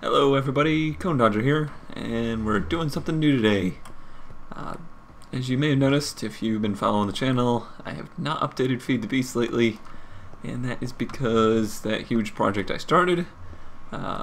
Hello everybody, ConeDodger here, and we're doing something new today. As you may have noticed, if you've been following the channel, I have not updated Feed the Beast lately, and that is because that huge project I started,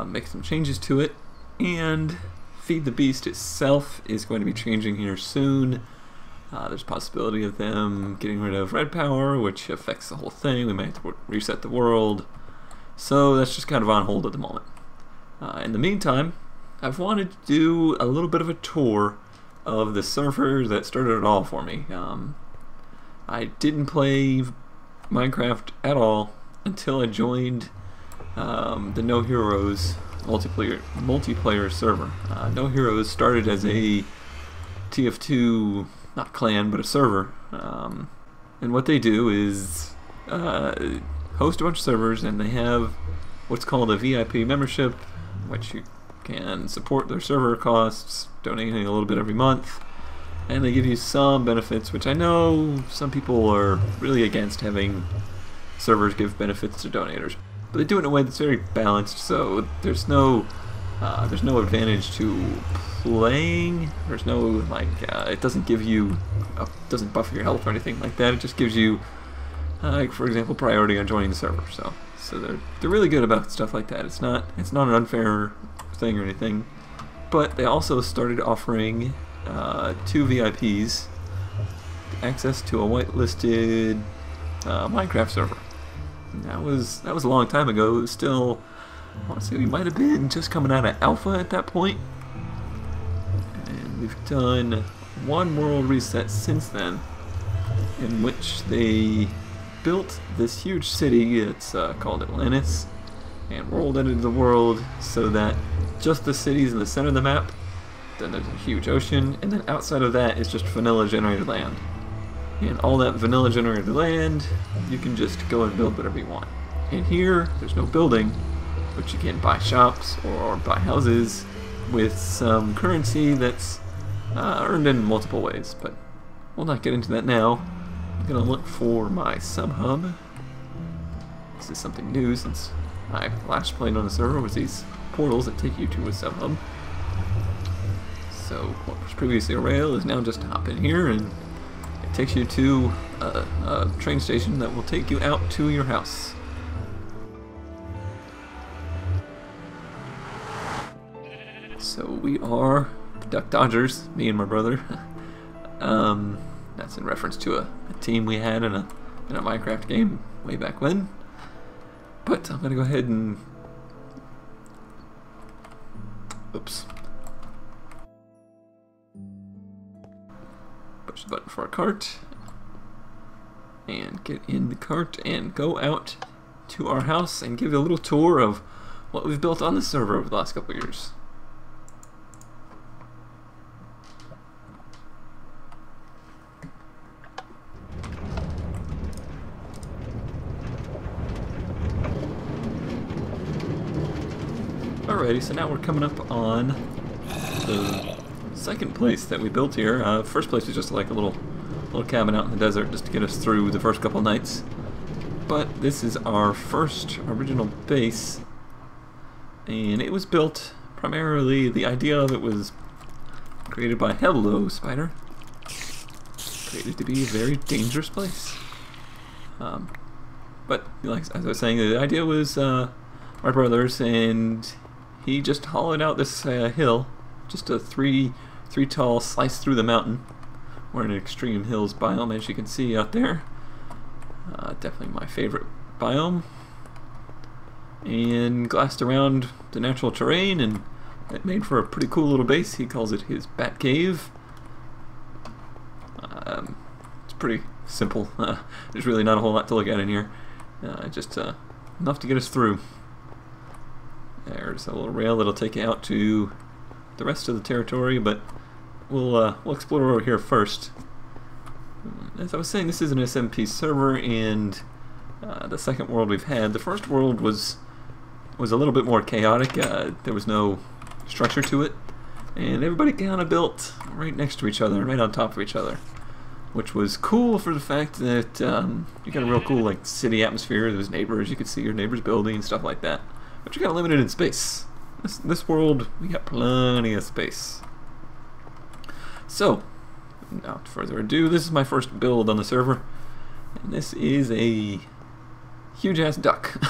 make some changes to it, and Feed the Beast itself is going to be changing here soon. There's a possibility of them getting rid of red power, which affects the whole thing. We may have to reset the world, so that's just kind of on hold at the moment. In the meantime, I've wanted to do a little bit of a tour of the server that started it all for me. I didn't play Minecraft at all until I joined the No Heroes multiplayer server. No Heroes started as a TF2, not clan, but a server. And what they do is host a bunch of servers, and they have what's called a VIP membership, which you can support their server costs, donating a little bit every month, and they give you some benefits, which I know some people are really against having servers give benefits to donators, but they do it in a way that's very balanced, so there's no advantage to playing. There's no it doesn't give you doesn't buffer your health or anything like that. It just gives you like, for example, priority on joining the server. So they're really good about stuff like that. It's not an unfair thing or anything. But they also started offering 2 VIPs access to a whitelisted Minecraft server. And that was a long time ago. It was still, I want to say we might have been just coming out of alpha at that point. And we've done one world reset since then, in which they built this huge city. It's called Atlantis, and rolled into the world so that just the city's in the center of the map, then there's a huge ocean, and then outside of that is just vanilla generated land. And all that vanilla generated land, you can just go and build whatever you want. And here, there's no building, but you can buy shops or buy houses with some currency that's earned in multiple ways, but we'll not get into that now. I'm gonna look for my sub-hub. This is something new since I last played on the server, was these portals that take you to a sub-hub. So what was previously a rail is now just hop in here, and it takes you to a train station that will take you out to your house. So we are the DucksEatFree, me and my brother. That's in reference to a team we had in a Minecraft game way back when. But I'm gonna go ahead and push the button for a cart and get in the cart and go out to our house and give you a little tour of what we've built on the server over the last couple of years. Alrighty, so now we're coming up on the second place that we built here. First place was just like a little cabin out in the desert just to get us through the first couple nights. But this is our first original base, and it was built primarily, the idea of it was created by Hello Spider. Created to be a very dangerous place. But like as I was saying, the idea was my brother's, and he just hollowed out this hill, just a three tall slice through the mountain. We're in an extreme hills biome, as you can see out there. Definitely my favorite biome. And glassed around the natural terrain, and it made for a pretty cool little base. He calls it his Bat Cave. It's pretty simple. There's really not a whole lot to look at in here. Just enough to get us through. There's a little rail that'll take you out to the rest of the territory, but we'll explore over here first. As I was saying, this is an SMP server, and the second world we've had. The first world was a little bit more chaotic. There was no structure to it, and everybody kind of built right next to each other, right on top of each other, which was cool for the fact that you got a real cool like city atmosphere. There was neighbors, you could see your neighbors building and stuff like that. But you're kind of limited in space. this world, we got plenty of space. So, without further ado, this is my first build on the server, and this is a huge-ass duck.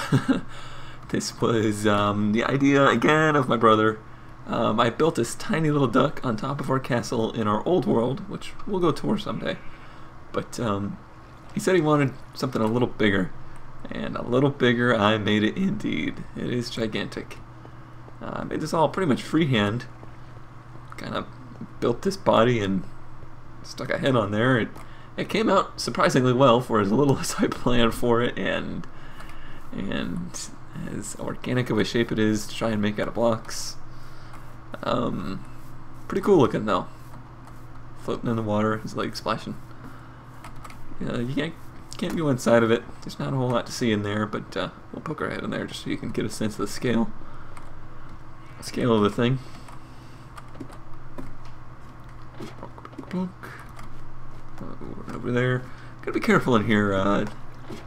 This was the idea, again, of my brother. I built this tiny little duck on top of our castle in our old world, which we'll go tour someday. But he said he wanted something a little bigger, and a little bigger I made it indeed. It is gigantic. I made this all pretty much freehand. Kind of built this body and stuck a head on there. It came out surprisingly well for as little as I planned for it, and as organic of a shape it is to try and make out of blocks. Pretty cool looking though. Floating in the water, his legs splashing. You can't go inside of it. There's not a whole lot to see in there, but we'll poke our head in there just so you can get a sense of the scale of the thing. Over there. Gotta be careful in here.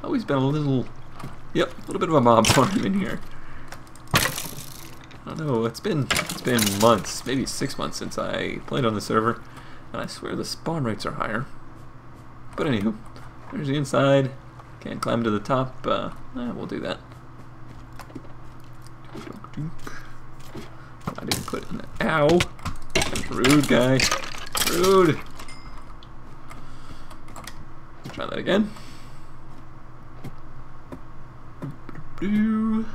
Always been a little bit of a mob farm in here. I don't know. It's been months, maybe 6 months since I played on the server, and I swear the spawn rates are higher. But anywho, there's the inside. Can't climb to the top. We'll do that. I didn't put it in the... Ow! Rude guy. Rude! Try that again. There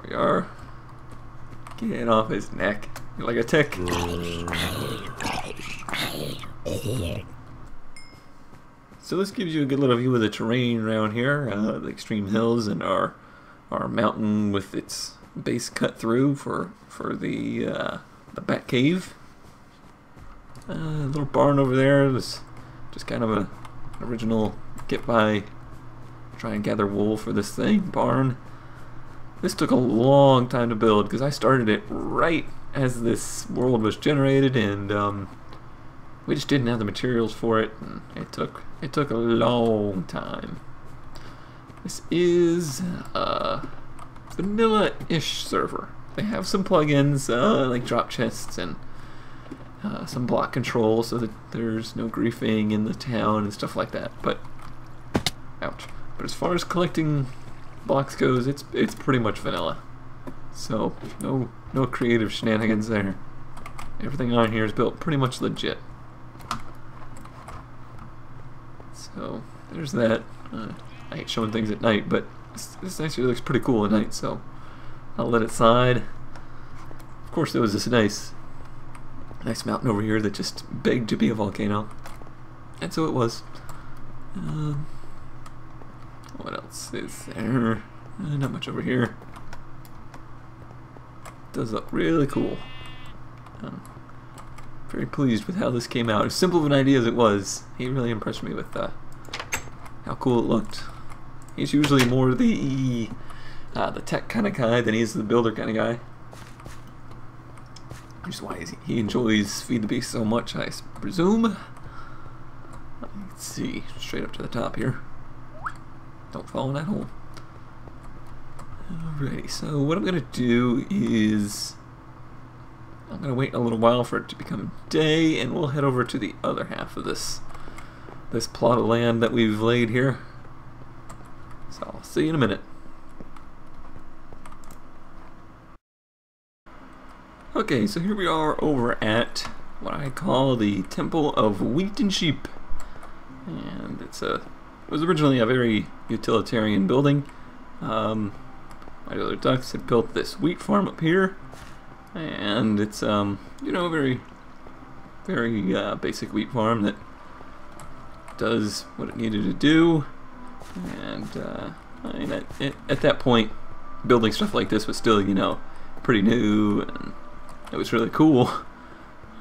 we are. Get off his neck. You're like a tick. So this gives you a good little view of the terrain around here, the extreme hills and our mountain with its base cut through for the bat cave. Little barn over there was just kind of an original get by, try and gather wool for this thing barn. This took a long time to build because I started it right as this world was generated, and we just didn't have the materials for it, and it took a long time. This is a vanilla-ish server. They have some plugins like drop chests and some block control so that there's no griefing in the town and stuff like that. But ouch. But as far as collecting blocks goes, it's pretty much vanilla. So no creative shenanigans there. Everything on here is built pretty much legit. So there's that. I hate showing things at night, but this actually looks pretty cool at night, so I'll let it slide. Of course, there was this nice mountain over here that just begged to be a volcano, and so it was. What else is there? Not much over here. Does look really cool. Very pleased with how this came out. As simple of an idea as it was, he really impressed me with how cool it looked. He's usually more the tech kind of guy than he is the builder kind of guy. Which is why he enjoys Feed the Beast so much, I presume. Let's see, straight up to the top here. Don't fall in that hole. Alrighty, so what I'm going to do is I'm going to wait a little while for it to become day, and we'll head over to the other half of this plot of land that we've laid here. So I'll see you in a minute. Okay, so here we are over at what I call the Temple of Wheat and Sheep, and it was originally a very utilitarian building. My other ducks had built this wheat farm up here, and it's you know, very basic wheat farm that does what it needed to do. And I mean, at that point, building stuff like this was still, you know, pretty new, and it was really cool.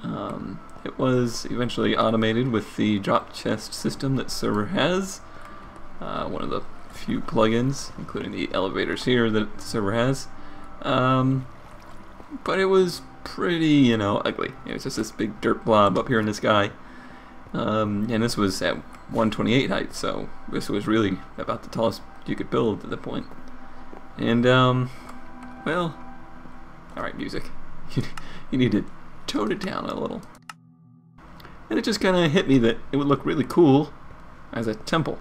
It was eventually automated with the drop chest system that server has. One of the few plugins, including the elevators here, that the server has. But it was pretty, you know, ugly. It was just this big dirt blob up here in the sky. And this was at 128 height, so this was really about the tallest you could build at that point. And well, alright, music. You need to tone it down a little. And it just kind of hit me that it would look really cool as a temple.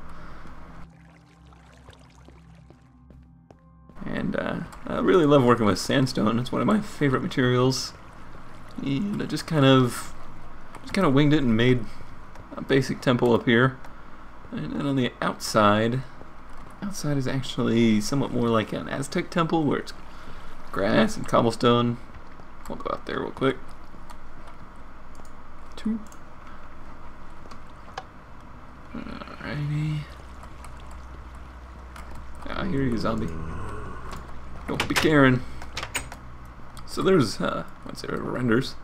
And I really love working with sandstone. It's one of my favorite materials. And I just kind of winged it and made a basic temple up here. And then on the outside is actually somewhat more like an Aztec temple where it's grass and cobblestone. We'll go out there real quick. Alrighty. Ah, here you zombie. Don't be caring. So there's what's it, renders.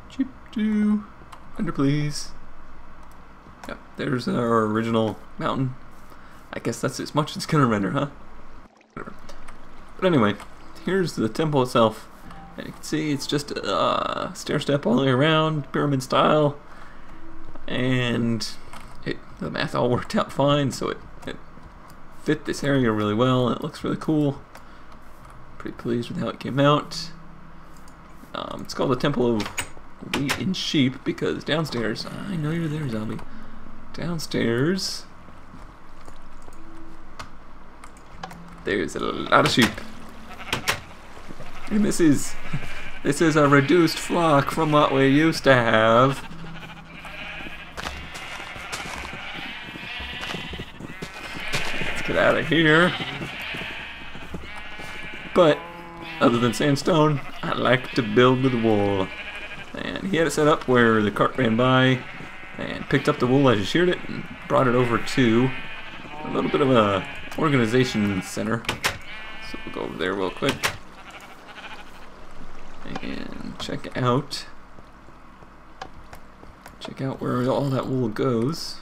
Chip do. Render please. Yep, there's our original mountain. I guess that's as much as it's gonna render, huh? Whatever. But anyway, here's the temple itself. And you can see it's just a stair step all the way around, pyramid style. And the math all worked out fine, so it fit this area really well, and it looks really cool. Pretty pleased with how it came out. It's called the Temple of Wheat and Sheep because downstairs, I know you're there, zombie. Downstairs, there's a lot of sheep, and this is a reduced flock from what we used to have. Let's get out of here. But other than sandstone, I like to build with wool. And he had it set up where the cart ran by and picked up the wool as you sheared it and brought it over to a little bit of a organization center. So we'll go over there real quick and check out where all that wool goes.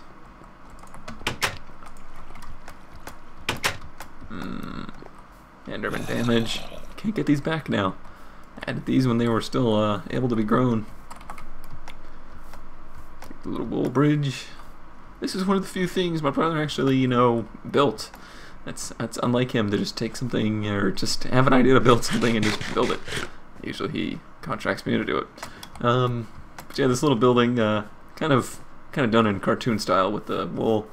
Enderman damage. Can't get these back now. Added these when they were still able to be grown. Take the little wool bridge. This is one of the few things my brother actually, you know, built. That's unlike him to just take something or just have an idea to build something and just build it. Usually he contracts me to do it. But yeah, this little building, kind of done in cartoon style with the wool.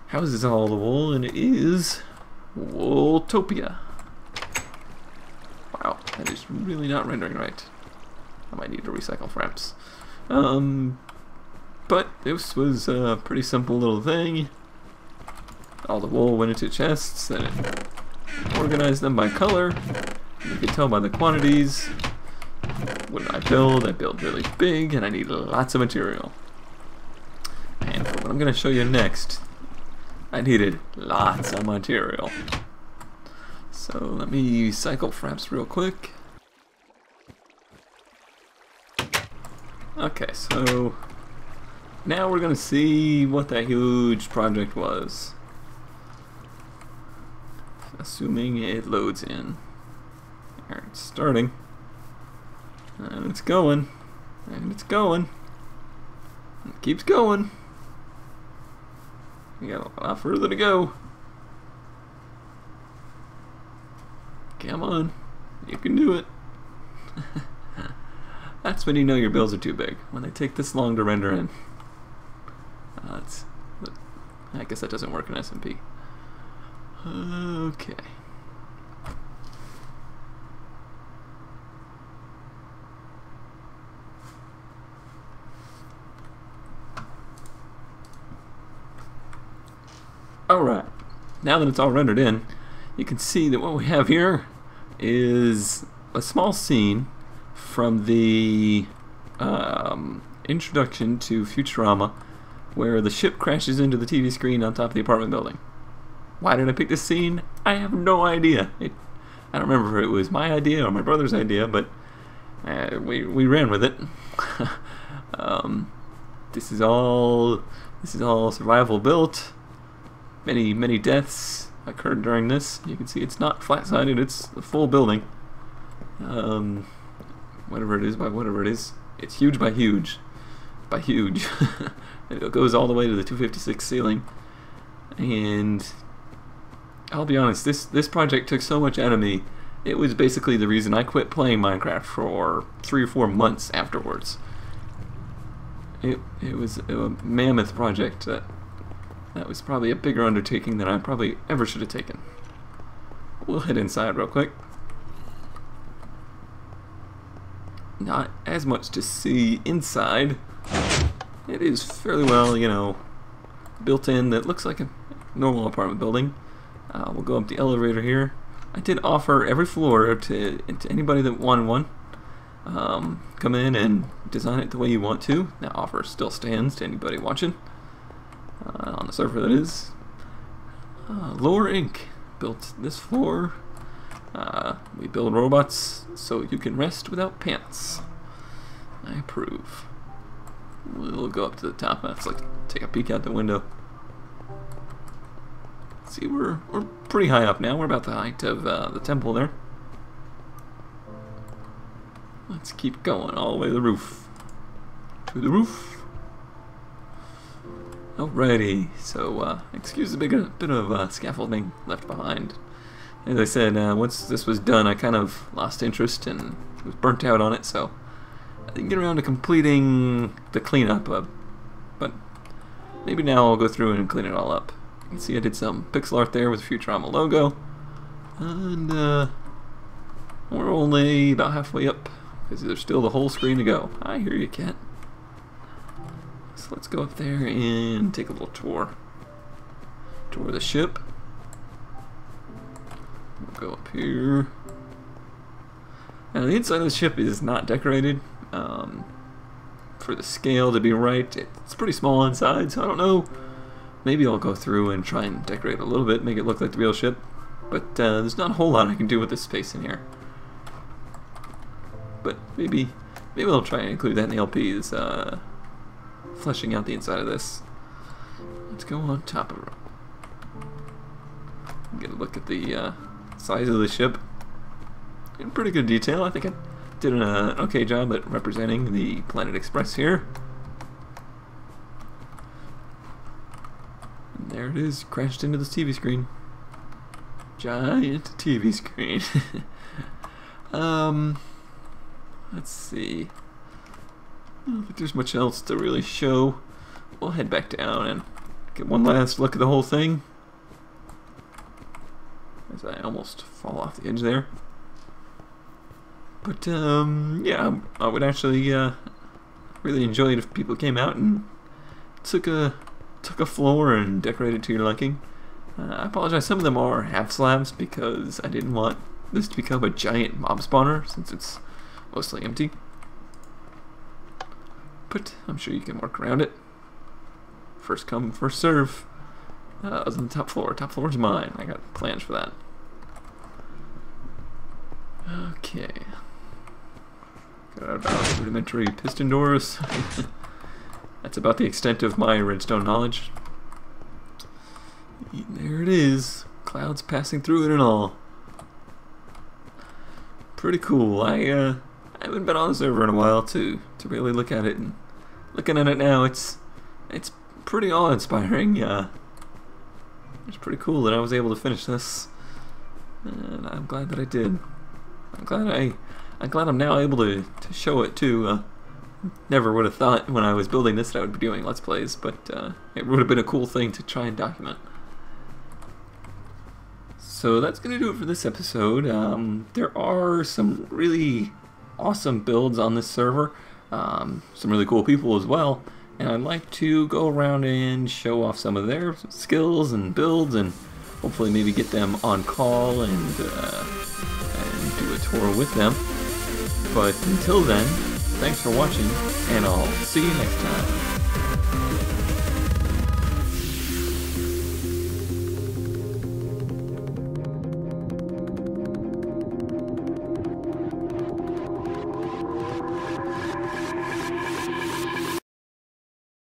Houses all the wool, and it is Wooltopia. Wow, that is really not rendering right. I might need to recycle frames. But this was a pretty simple little thing. All the wool went into chests, and it organized them by color. You can tell by the quantities. What I build really big, and I need lots of material. And for what I'm going to show you next, I needed lots of material. So let me cycle fraps real quick. Okay, so now we're going to see what that huge project was. Assuming it loads in. Alright, it's starting. And it's going. And it's going. It keeps going. We got a lot further to go. Come on. You can do it. That's when you know your builds are too big. When they take this long to render in. I guess that doesn't work in SMP. Okay. Alright, now that it's all rendered in, you can see that what we have here is a small scene from the introduction to Futurama, where the ship crashes into the TV screen on top of the apartment building. Why did I pick this scene? I have no idea. I don't remember if it was my idea or my brother's idea, but we ran with it. This is all survival built. Many deaths occurred during this. You can see it's not flat-sided, it's a full building. Whatever it is by whatever it is. It's huge by huge. By huge. It goes all the way to the 256 ceiling. And I'll be honest, this project took so much out of me it was basically the reason I quit playing Minecraft for 3 or 4 months afterwards. It was a mammoth project that was probably a bigger undertaking than I probably ever should have taken. We'll head inside real quick. Not as much to see inside. It is fairly well, you know, built in. That looks like a normal apartment building. We'll go up the elevator here. I did offer every floor to anybody that wanted one. Come in and design it the way you want to. That offer still stands to anybody watching. On the server, that is. Lore Inc. built this floor. We build robots so you can rest without pants. I approve. We'll go up to the top. Let's like take a peek out the window. See, we're pretty high up now. We're about the height of the temple there. Let's keep going all the way to the roof. To the roof. Alrighty. So, excuse the bit of scaffolding left behind. As I said, once this was done, I kind of lost interest and was burnt out on it, so I didn't get around to completing the cleanup. But maybe now I'll go through and clean it all up. You can see I did some pixel art there with the Futurama logo. And we're only about halfway up, because there's still the whole screen to go. I hear you, cat. So let's go up there and take a little tour. Tour of the ship. We'll go up here. Now the inside of the ship is not decorated. For the scale to be right, it's pretty small inside, so I don't know. Maybe I'll go through and try and decorate a little bit, make it look like the real ship. But there's not a whole lot I can do with this space in here. But maybe I'll try and include that in the LPs, fleshing out the inside of this. Let's go on top of it. Get a look at the size of the ship. In pretty good detail. I think I did an okay job at representing the Planet Express here. And there it is, crashed into this TV screen. Giant TV screen. Let's see. I don't think there's much else to really show. We'll head back down and get one last look at the whole thing. As I almost fall off the edge there. But yeah, I would actually really enjoy it if people came out and took a floor and decorated to your liking. I apologize, some of them are half slabs because I didn't want this to become a giant mob spawner since it's mostly empty. But I'm sure you can work around it. First come, first serve. I was on the top floor. Top floor's mine. I got plans for that. Okay. Got out about rudimentary piston doors. That's about the extent of my redstone knowledge. There it is. Clouds passing through it and all. Pretty cool. I haven't been on the server in a while to really look at it, and looking at it now, it's pretty awe-inspiring. It's pretty cool that I was able to finish this, and I'm glad that I did. I'm glad I'm now able to show it too. Never would have thought when I was building this that I would be doing Let's Plays, but it would have been a cool thing to try and document. So that's going to do it for this episode. There are some really awesome builds on this server, some really cool people as well, and I'd like to go around and show off some of their skills and builds, and hopefully maybe get them on call and do a tour with them. But until then, thanks for watching, and I'll see you next time.